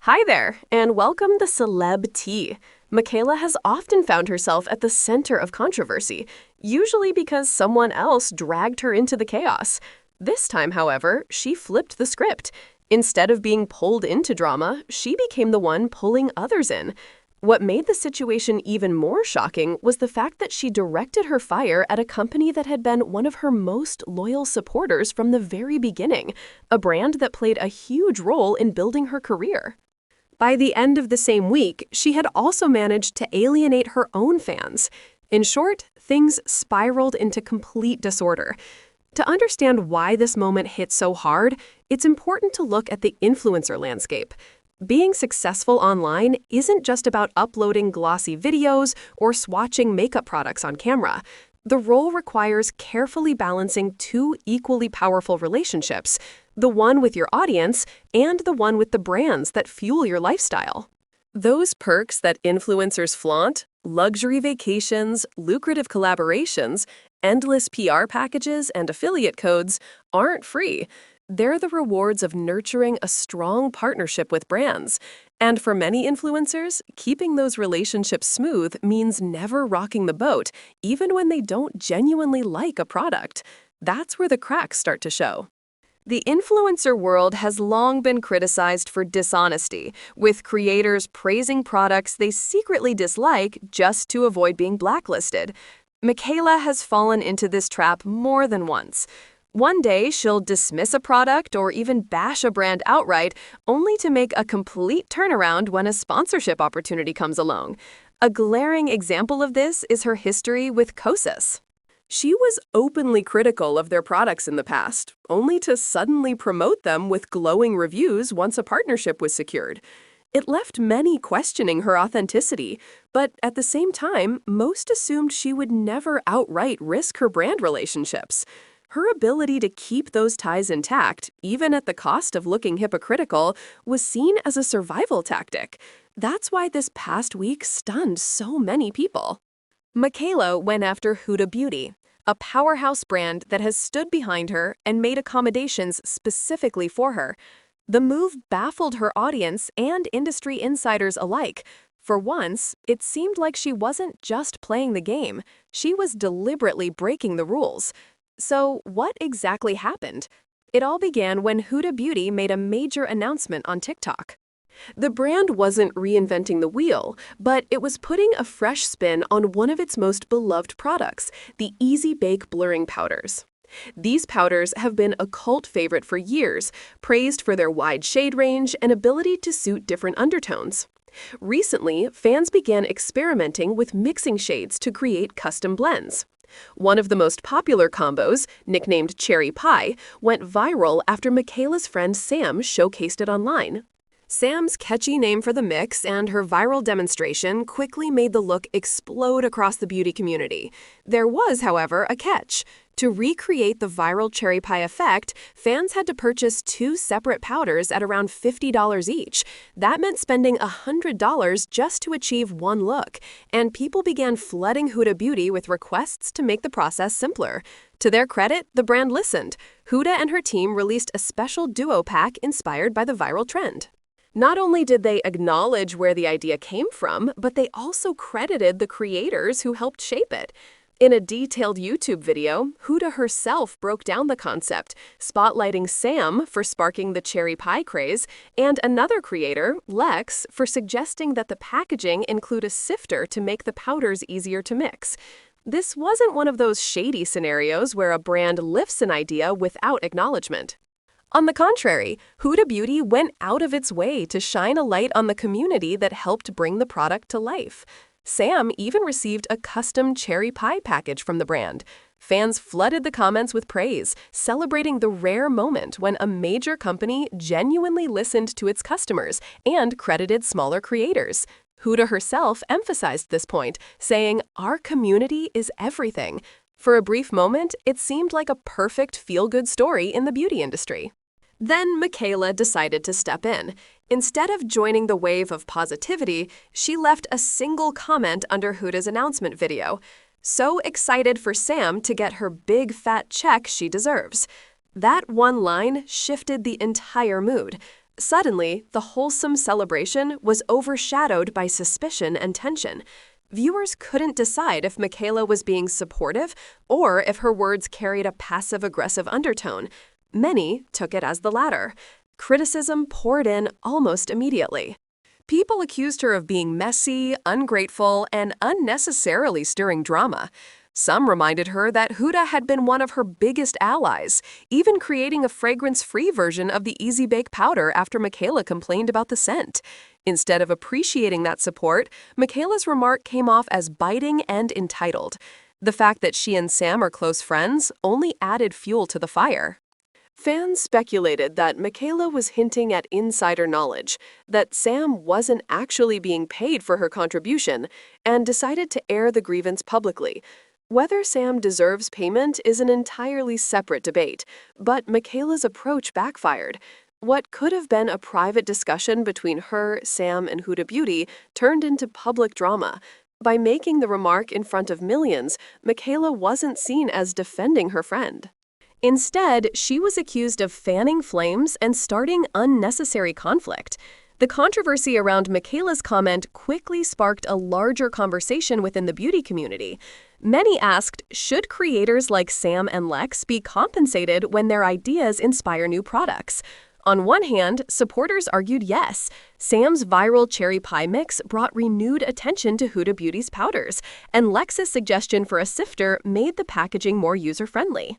Hi there, and welcome to Celeb Tea. Michaela has often found herself at the center of controversy, usually because someone else dragged her into the chaos. This time, however, she flipped the script. Instead of being pulled into drama, she became the one pulling others in. What made the situation even more shocking was the fact that she directed her fire at a company that had been one of her most loyal supporters from the very beginning, a brand that played a huge role in building her career. By the end of the same week, she had also managed to alienate her own fans. In short, things spiraled into complete disorder. To understand why this moment hit so hard, it's important to look at the influencer landscape. Being successful online isn't just about uploading glossy videos or swatching makeup products on camera. The role requires carefully balancing two equally powerful relationships, the one with your audience and the one with the brands that fuel your lifestyle. Those perks that influencers flaunt, luxury vacations, lucrative collaborations, endless PR packages, and affiliate codes, aren't free. They're the rewards of nurturing a strong partnership with brands. And for many influencers, keeping those relationships smooth means never rocking the boat, even when they don't genuinely like a product. That's where the cracks start to show. The influencer world has long been criticized for dishonesty, with creators praising products they secretly dislike just to avoid being blacklisted. Michaela has fallen into this trap more than once. One day, she'll dismiss a product or even bash a brand outright, only to make a complete turnaround when a sponsorship opportunity comes along. A glaring example of this is her history with Kosas. She was openly critical of their products in the past, only to suddenly promote them with glowing reviews once a partnership was secured. It left many questioning her authenticity, but at the same time, most assumed she would never outright risk her brand relationships. Her ability to keep those ties intact, even at the cost of looking hypocritical, was seen as a survival tactic. That's why this past week stunned so many people. Michaela went after Huda Beauty, a powerhouse brand that has stood behind her and made accommodations specifically for her. The move baffled her audience and industry insiders alike. For once, it seemed like she wasn't just playing the game, she was deliberately breaking the rules. So, what exactly happened? It all began when Huda Beauty made a major announcement on TikTok. The brand wasn't reinventing the wheel, but it was putting a fresh spin on one of its most beloved products, the Easy Bake Blurring Powders. These powders have been a cult favorite for years, praised for their wide shade range and ability to suit different undertones. Recently, fans began experimenting with mixing shades to create custom blends. One of the most popular combos, nicknamed Cherry Pie, went viral after Michaela's friend Sam showcased it online. Sam's catchy name for the mix and her viral demonstration quickly made the look explode across the beauty community. There was, however, a catch. To recreate the viral cherry pie effect, fans had to purchase two separate powders at around $50 each. That meant spending $100 just to achieve one look, and people began flooding Huda Beauty with requests to make the process simpler. To their credit, the brand listened. Huda and her team released a special duo pack inspired by the viral trend. Not only did they acknowledge where the idea came from, but they also credited the creators who helped shape it. In a detailed YouTube video, Huda herself broke down the concept, spotlighting Sam for sparking the cherry pie craze, and another creator, Lex, for suggesting that the packaging include a sifter to make the powders easier to mix. This wasn't one of those shady scenarios where a brand lifts an idea without acknowledgement. On the contrary, Huda Beauty went out of its way to shine a light on the community that helped bring the product to life. Sam even received a custom cherry pie package from the brand. Fans flooded the comments with praise, celebrating the rare moment when a major company genuinely listened to its customers and credited smaller creators. Huda herself emphasized this point, saying, "Our community is everything." For a brief moment, it seemed like a perfect feel-good story in the beauty industry. Then Michaela decided to step in. Instead of joining the wave of positivity, she left a single comment under Huda's announcement video. So excited for Sam to get her big fat check she deserves. That one line shifted the entire mood. Suddenly, the wholesome celebration was overshadowed by suspicion and tension. Viewers couldn't decide if Michaela was being supportive or if her words carried a passive-aggressive undertone. Many took it as the latter. Criticism poured in almost immediately. People accused her of being messy, ungrateful, and unnecessarily stirring drama. Some reminded her that Huda had been one of her biggest allies, even creating a fragrance-free version of the Easy Bake powder after Michaela complained about the scent. Instead of appreciating that support, Michaela's remark came off as biting and entitled. The fact that she and Sam are close friends only added fuel to the fire. Fans speculated that Michaela was hinting at insider knowledge, that Sam wasn't actually being paid for her contribution, and decided to air the grievance publicly. Whether Sam deserves payment is an entirely separate debate, but Michaela's approach backfired. What could have been a private discussion between her, Sam, and Huda Beauty turned into public drama. By making the remark in front of millions, Michaela wasn't seen as defending her friend. Instead, she was accused of fanning flames and starting unnecessary conflict. The controversy around Michaela's comment quickly sparked a larger conversation within the beauty community. Many asked, should creators like Sam and Lex be compensated when their ideas inspire new products? On one hand, supporters argued yes. Sam's viral cherry pie mix brought renewed attention to Huda Beauty's powders, and Lex's suggestion for a sifter made the packaging more user-friendly.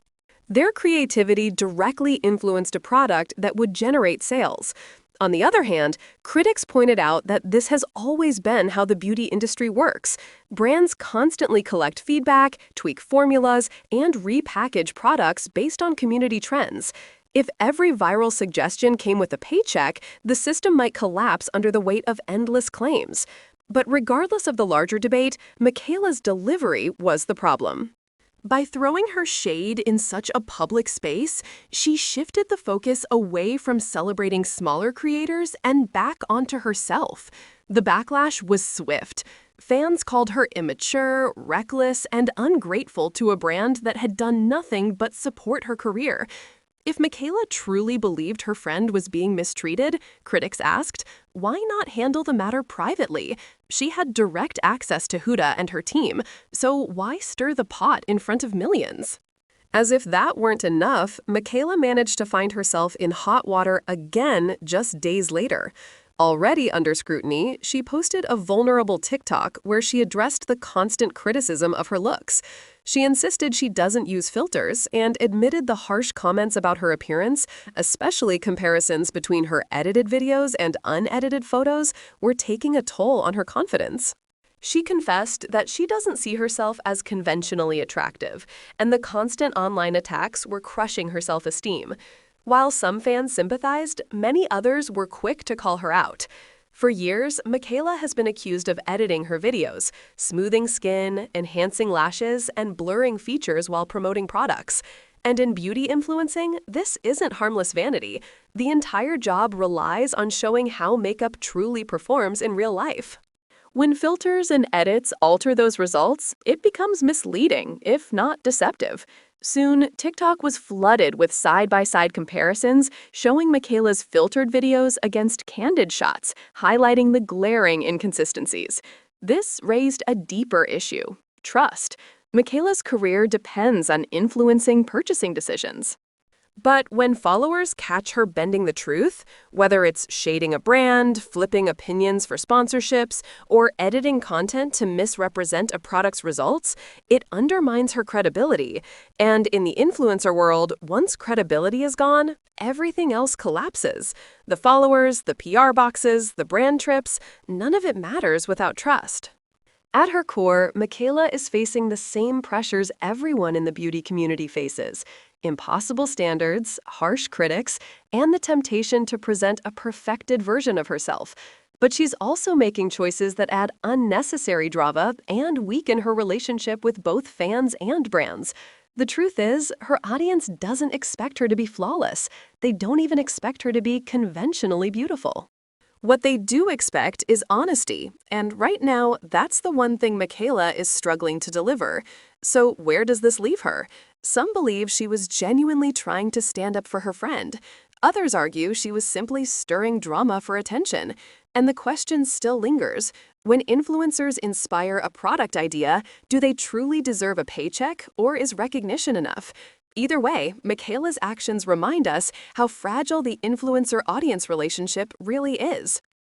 Their creativity directly influenced a product that would generate sales. On the other hand, critics pointed out that this has always been how the beauty industry works. Brands constantly collect feedback, tweak formulas, and repackage products based on community trends. If every viral suggestion came with a paycheck, the system might collapse under the weight of endless claims. But regardless of the larger debate, Michaela's delivery was the problem. By throwing her shade in such a public space, she shifted the focus away from celebrating smaller creators and back onto herself. The backlash was swift. Fans called her immature, reckless, and ungrateful to a brand that had done nothing but support her career. If Michaela truly believed her friend was being mistreated, critics asked, why not handle the matter privately? She had direct access to Huda and her team, so why stir the pot in front of millions? As if that weren't enough, Michaela managed to find herself in hot water again just days later. Already under scrutiny, she posted a vulnerable TikTok where she addressed the constant criticism of her looks. She insisted she doesn't use filters and admitted the harsh comments about her appearance, especially comparisons between her edited videos and unedited photos, were taking a toll on her confidence. She confessed that she doesn't see herself as conventionally attractive, and the constant online attacks were crushing her self-esteem. While some fans sympathized, many others were quick to call her out. For years, Michaela has been accused of editing her videos, smoothing skin, enhancing lashes, and blurring features while promoting products. And in beauty influencing, this isn't harmless vanity. The entire job relies on showing how makeup truly performs in real life. When filters and edits alter those results, it becomes misleading, if not deceptive. Soon, TikTok was flooded with side-by-side comparisons showing Michaela's filtered videos against candid shots, highlighting the glaring inconsistencies. This raised a deeper issue: trust. Michaela's career depends on influencing purchasing decisions. But when followers catch her bending the truth, whether it's shading a brand, flipping opinions for sponsorships, or editing content to misrepresent a product's results, it undermines her credibility. And in the influencer world, once credibility is gone, everything else collapses. The followers, the PR boxes, the brand trips, none of it matters without trust. At her core, Michaela is facing the same pressures everyone in the beauty community faces: impossible standards, harsh critics, and the temptation to present a perfected version of herself. But she's also making choices that add unnecessary drama and weaken her relationship with both fans and brands. The truth is, her audience doesn't expect her to be flawless. They don't even expect her to be conventionally beautiful. What they do expect is honesty, and right now, that's the one thing Michaela is struggling to deliver. So where does this leave her? Some believe she was genuinely trying to stand up for her friend. Others argue she was simply stirring drama for attention. And the question still lingers. When influencers inspire a product idea, do they truly deserve a paycheck, or is recognition enough? Either way, Michaela's actions remind us how fragile the influencer-audience relationship really is.